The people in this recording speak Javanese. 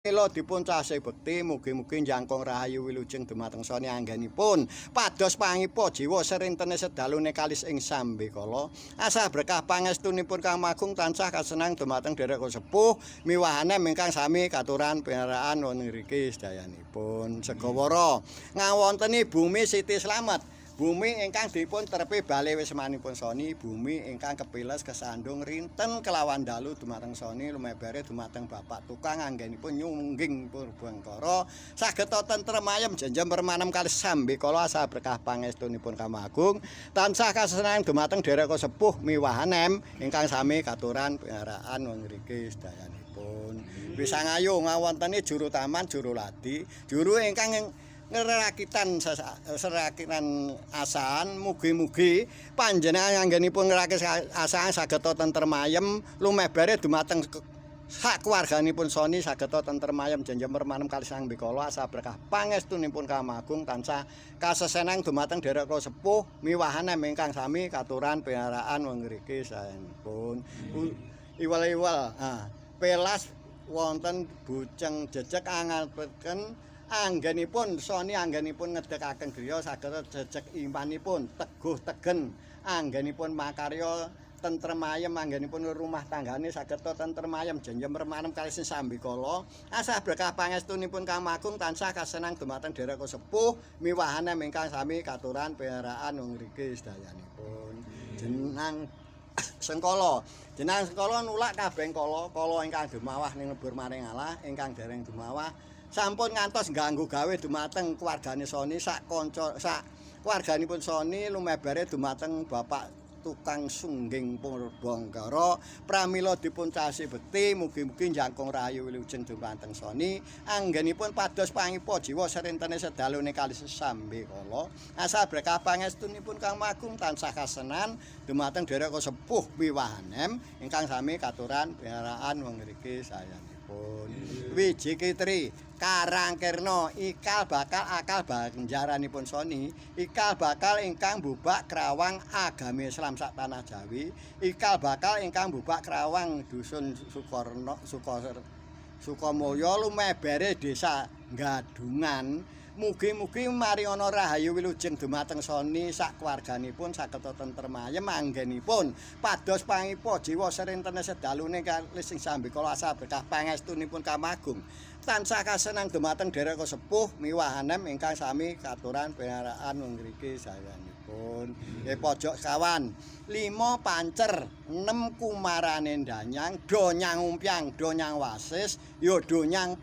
Mila dipun cahya bekti mugi-mugi njangkung rahayu wilujeng dumateng sani anggenipun pados pangipa jiwa serintene sedalune kalis ing sambikala asah berkah pangestunipun Kang Magung tansah kasenang dumateng derek sepuh miwahane ingkang sami katuran pinaraan wonten ngriki sedayanipun segawara ngawonteni bumi Siti Slamet. Bumi ingkang dipun terepi bale wismanipun soni, bumi ingkang kepiles kesandung rinten kelawan dalu dumateng soni lumebare dumateng bapak tukang anggenipun nyungging Purbangkara sageta tentrem ayem jenjem permanem kalih sambikala asa berkah pangestunipun Kang Agung tansah kasenang dumateng derek sepuh miwahanem ingkang sami katuran pinaraan wong ngriki sedayanipun. Wisangayu ngawonteni juru taman juru ladi, juru ingkang ngerakitan serakitan asan mugi-mugi panjenengan anggenipun ngerakis asan sageta tentrem ayem lumebare dumateng sak keluarganipun soni sageta tentrem ayem jenjem permanem kalih sang bikala asa berkah pangestunipun Kang Agung tansah kasesenang dumateng derek sepuh miwahane ingkang sami katuran pinaraan wong ngriki saenipun iwal-iwal pelas wonten bujeng jejeg angatken anggenipun soni anggenipun ngedekaken griya saged jejeg imanipun teguh tegen anggenipun makarya tentrem ayem anggenipun rumah tanggane saged tentrem ayem jenjem permanem kalih sambikala asah berkah pangestunipun Kang Agung tansah kasenang dumateng derek sepuh miwahane ingkang sami katuran pinaraan wong ngriki sedayanipun jenang Sengkala nulak kabeh kala ingkang dumawah ning lebur maring Allah ingkang dereng dumawah sampun ngantos ngganggu gawe dumateng keluargane soni sak keluarganipun soni lumebare dumateng bapak tukang sungging Purbangkara pramila dipun casi bekti mugi-mugi njangkung rahayu wilujeng dumateng soni anggenipun pados pangipa jiwa serintene sedalune kalih sambikala asal berkah pangestunipun Kang Agung tansah kasenan dumateng derek sepuh wiwahanem ingkang sami katuran pinaraan wong ngriki sayanipun wiji kitri Karangkirna ikal bakal akal banjaranipun soni ikal bakal ingkang bubak krawang agami Islam sak tanah Jawi ikal bakal ingkang bubak krawang dusun Sukamulya lumebere desa Gadungan mugi-mugi mari ana rahayu wilujeng dumateng soni sak keluarganipun sageta tentrem ayem anggenipun pados pangipa jiwa serintene sedalune kalih sing sambikala asa berkah pangestunipun Kang Agung tansah kasenang dumateng derek sepuh miwahanem ingkang sami katuran pinaraan wong ngriki sayanipun. Pojok kawan 5 pancer 6 kumarane danyang donyang umpiang donyang wasis ya donyang